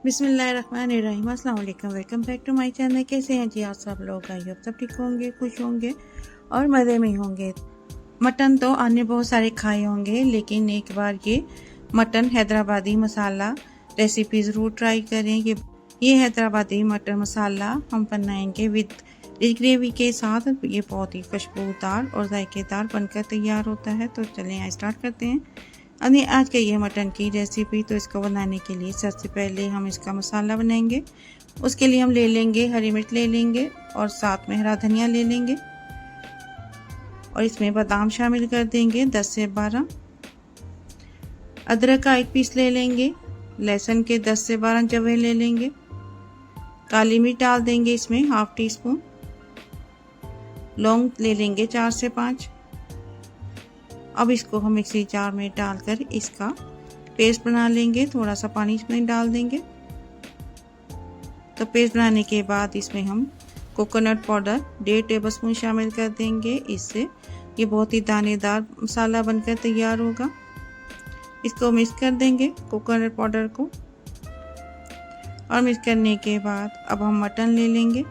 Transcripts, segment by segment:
बिस्मिल्लाहिर्रहमानिर्रहीम। अस्सलाम वालेकुम, welcome back to my channel. कैसे हैं जी आप सब लोग? आई होप सब ठीक होंगे, खुश होंगे और मज़े में होंगे। मटन तो आपने बहुत सारे खाए होंगे, लेकिन एक बार ये मटन हैदराबादी मसाला रेसिपी ज़रूर ट्राई करें। ये हैदराबादी मटन मसाला हम बनाएंगे विद रिच ग्रेवी के साथ। ये बहुत ही खुशबूदार और जायकेदार बनकर तैयार होता है। तो चलें स्टार्ट करते हैं आज के ये मटन की रेसिपी। तो इसको बनाने के लिए सबसे पहले हम इसका मसाला बनाएंगे। उसके लिए हम ले लेंगे हरी मिर्च ले लेंगे और साथ में हरा धनिया ले लेंगे और इसमें बादाम शामिल कर देंगे 10 से 12। अदरक का 1 पीस ले लेंगे, लहसुन के 10 से 12 जवे ले लेंगे, काली मिर्च डाल देंगे इसमें ½ टी स्पून, लौंग ले लेंगे 4 से 5। अब इसको हम मिक्सी जार में डालकर इसका पेस्ट बना लेंगे। थोड़ा सा पानी इसमें डाल देंगे। तो पेस्ट बनाने के बाद इसमें हम कोकोनट पाउडर 1.5 टेबलस्पून शामिल कर देंगे। इससे ये बहुत ही दानेदार मसाला बनकर तैयार होगा। इसको मिक्स कर देंगे कोकोनट पाउडर को। और मिक्स करने के बाद अब हम मटन ले लेंगे।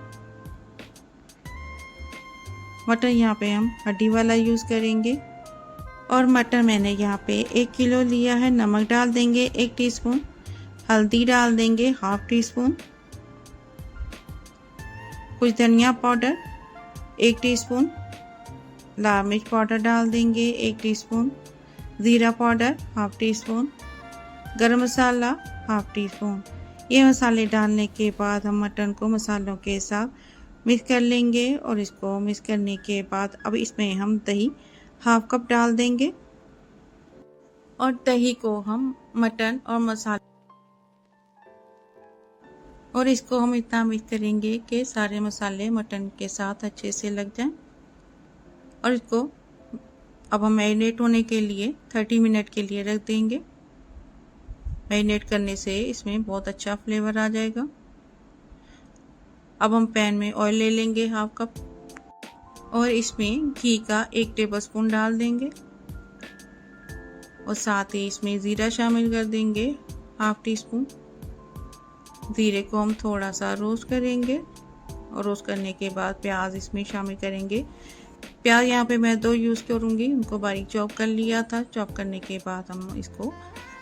मटन यहाँ पे हम हड्डी वाला यूज़ करेंगे और मटन मैंने यहाँ पे 1 किलो लिया है। नमक डाल देंगे 1 टीस्पून, हल्दी डाल देंगे ½ टी स्पून, कुछ धनिया पाउडर 1 टीस्पून, लाल मिर्च पाउडर डाल देंगे 1 टीस्पून, ज़ीरा पाउडर ½ टी स्पून, गरम मसाला ½ टी स्पून। ये मसाले डालने के बाद हम मटन को मसालों के साथ मिक्स कर लेंगे और इसको मिक्स करने के बाद अब इसमें हम दही ½ कप डाल देंगे और दही को हम मटन और मसाले और इसको हम इतना मिक्स करेंगे कि सारे मसाले मटन के साथ अच्छे से लग जाएं। और इसको अब हम मैरिनेट होने के लिए 30 मिनट के लिए रख देंगे। मैरिनेट करने से इसमें बहुत अच्छा फ्लेवर आ जाएगा। अब हम पैन में ऑयल ले लेंगे ½ कप और इसमें घी का 1 टेबलस्पून डाल देंगे और साथ ही इसमें ज़ीरा शामिल कर देंगे ½ टी स्पून। ज़ीरे को हम थोड़ा सा रोस्ट करेंगे और रोस्ट करने के बाद प्याज इसमें शामिल करेंगे। प्याज यहाँ पे मैं 2 यूज़ करूँगी, उनको बारीक चॉप कर लिया था। चॉप करने के बाद हम इसको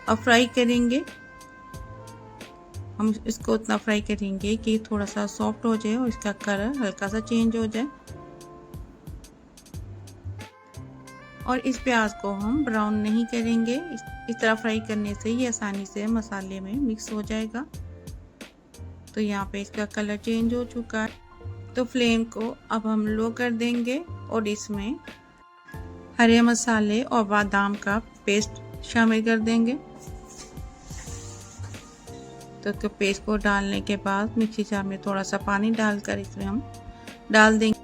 अब फ्राई करेंगे। हम इसको इतना फ्राई करेंगे कि थोड़ा सा सॉफ्ट हो जाए और इसका कलर हल्का सा चेंज हो जाए। और इस प्याज को हम ब्राउन नहीं करेंगे। इस तरह फ्राई करने से ये आसानी से मसाले में मिक्स हो जाएगा। तो यहाँ पे इसका कलर चेंज हो चुका है। तो फ्लेम को अब हम लो कर देंगे और इसमें हरे मसाले और बादाम का पेस्ट शामिल कर देंगे। तो पेस्ट को डालने के बाद मिक्सी जार में थोड़ा सा पानी डालकर इसमें हम डाल देंगे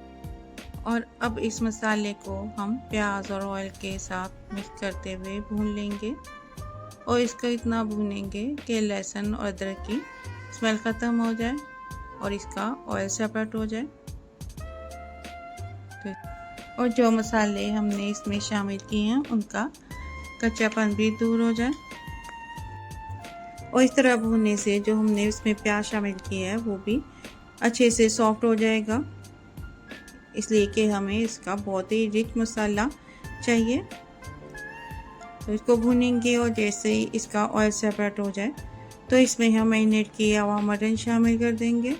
और अब इस मसाले को हम प्याज और ऑयल के साथ मिक्स करते हुए भून लेंगे और इसको इतना भूनेंगे कि लहसुन और अदरक की स्मेल ख़त्म हो जाए और इसका ऑयल सेपरेट हो जाए। और जो मसाले हमने इसमें शामिल किए हैं उनका कच्चापन भी दूर हो जाए। और इस तरह भूनने से जो हमने इसमें प्याज शामिल किया है वो भी अच्छे से सॉफ्ट हो जाएगा, इसलिए कि हमें इसका बहुत ही रिच मसाला चाहिए। तो इसको भूनेंगे और जैसे ही इसका ऑयल सेपरेट हो जाए तो इसमें हम मैरिनेट किया हुआ मटन शामिल कर देंगे।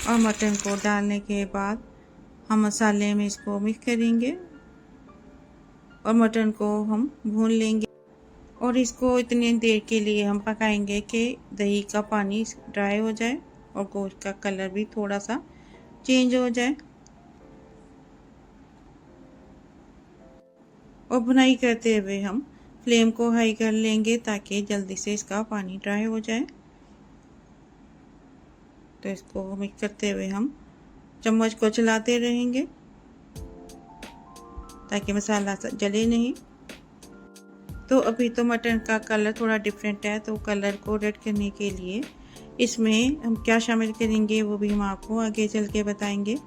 और मटन को डालने के बाद हम मसाले में इसको मिक्स करेंगे और मटन को हम भून लेंगे और इसको इतनी देर के लिए हम पकाएंगे कि दही का पानी ड्राई हो जाए और गोश्त का कलर भी थोड़ा सा चेंज हो जाए। और भुनाई करते हुए हम फ्लेम को हाई कर लेंगे ताकि जल्दी से इसका पानी ड्राई हो जाए। तो इसको मिक्स करते हुए हम चम्मच को चलाते रहेंगे ताकि मसाला जले नहीं। तो अभी तो मटन का कलर थोड़ा डिफरेंट है, तो कलर को रेड करने के लिए इसमें हम क्या शामिल करेंगे वो भी हम आपको आगे चल के बताएंगे।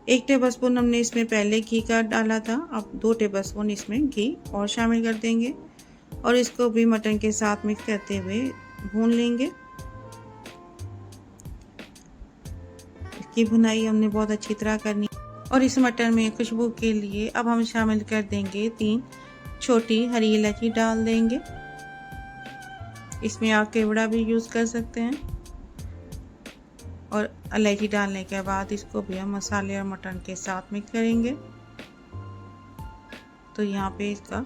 1 टेबलस्पून हमने इसमें पहले घी का डाला था, अब 2 टेबलस्पून इसमें घी और शामिल कर देंगे और इसको भी मटन के साथ मिक्स करते हुए भून लेंगे। इसकी भुनाई हमने बहुत अच्छी तरह करनी और इस मटन में खुशबू के लिए अब हम शामिल कर देंगे 3 छोटी हरी इलायची डाल देंगे। इसमें आप केवड़ा भी यूज़ कर सकते हैं और इलायची डालने के बाद इसको भी हम मसाले और मटन के साथ मिक्स करेंगे। तो यहाँ पे इसका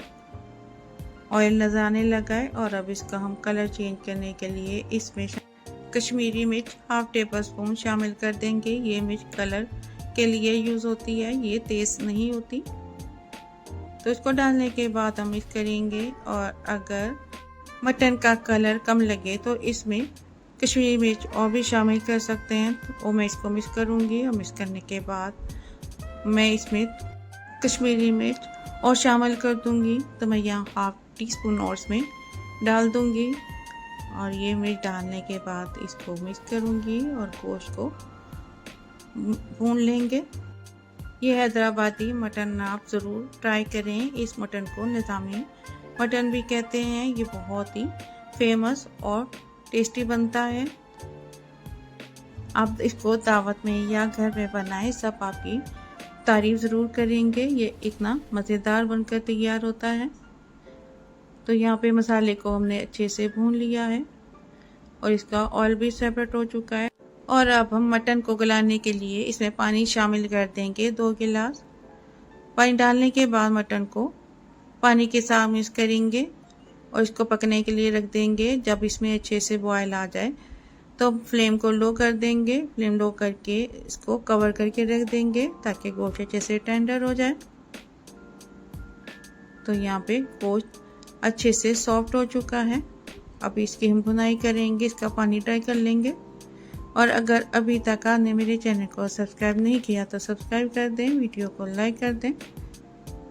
ऑयल नज़र आने लगा है और अब इसका हम कलर चेंज करने के लिए इसमें कश्मीरी मिर्च 1/2 टेबलस्पून शामिल कर देंगे। ये मिर्च कलर के लिए यूज़ होती है, ये तेज़ नहीं होती। तो इसको डालने के बाद हम मिक्स करेंगे और अगर मटन का कलर कम लगे तो इसमें कश्मीरी मिर्च और भी शामिल कर सकते हैं। तो मैं इसको मिक्स करूँगी और मिक्स करने के बाद मैं इसमें कश्मीरी मिर्च और शामिल कर दूँगी। तो मैं यहाँ 1/2 टीस्पून और इसमें डाल दूँगी और ये मिर्च डालने के बाद इसको मिक्स करूँगी और गोश्त को भून लेंगे। ये हैदराबादी मटन आप ज़रूर ट्राई करें। इस मटन को निज़ामी मटन भी कहते हैं। ये बहुत ही फेमस और टेस्टी बनता है। आप इसको दावत में या घर में बनाएं, सब आपकी तारीफ ज़रूर करेंगे। ये इतना मज़ेदार बनकर तैयार होता है। तो यहाँ पे मसाले को हमने अच्छे से भून लिया है और इसका ऑयल भी सेपरेट हो चुका है। और अब हम मटन को गलाने के लिए इसमें पानी शामिल कर देंगे 2 गिलास। पानी डालने के बाद मटन को पानी के साथ मिक्स करेंगे और इसको पकने के लिए रख देंगे। जब इसमें अच्छे से बॉयल आ जाए तो फ्लेम को लो कर देंगे। फ्लेम लो करके इसको कवर करके रख देंगे ताकि गोश्त अच्छे से टेंडर हो जाए। तो यहाँ पे गोश्त अच्छे से सॉफ्ट हो चुका है। अब इसकी हम भुनाई करेंगे, इसका पानी ड्राई कर लेंगे। और अगर अभी तक आपने मेरे चैनल को सब्सक्राइब नहीं किया तो सब्सक्राइब कर दें, वीडियो को लाइक कर दें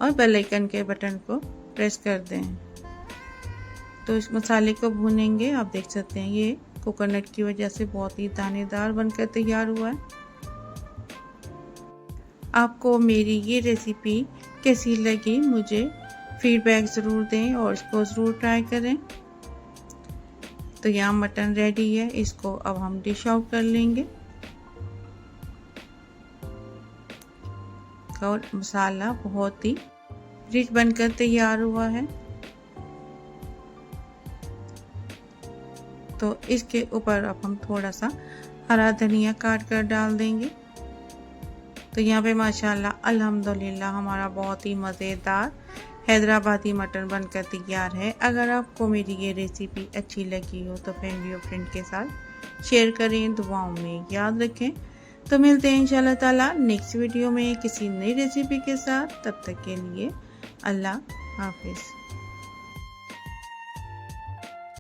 और बेल आइकन के बटन को प्रेस कर दें। तो इस मसाले को भूनेंगे। आप देख सकते हैं ये कोकोनट की वजह से बहुत ही दानेदार बनकर तैयार हुआ है। आपको मेरी ये रेसिपी कैसी लगी मुझे फीडबैक ज़रूर दें और इसको ज़रूर ट्राई करें। तो यहाँ मटन रेडी है, इसको अब हम डिश आउट कर लेंगे। और मसाला बहुत ही रिच बनकर तैयार हुआ है। तो इसके ऊपर अब हम थोड़ा सा हरा धनिया काट कर डाल देंगे। तो यहाँ पे माशाल्लाह अल्हम्दुलिल्लाह हमारा बहुत ही मज़ेदार हैदराबादी मटन बनकर तैयार है। अगर आपको मेरी ये रेसिपी अच्छी लगी हो तो फैमिली और फ्रेंड के साथ शेयर करें, दुआओं में याद रखें। तो मिलते हैं इंशाल्लाह ताला नेक्स्ट वीडियो में किसी नई रेसिपी के साथ। तब तक के लिए अल्लाह हाफिज़।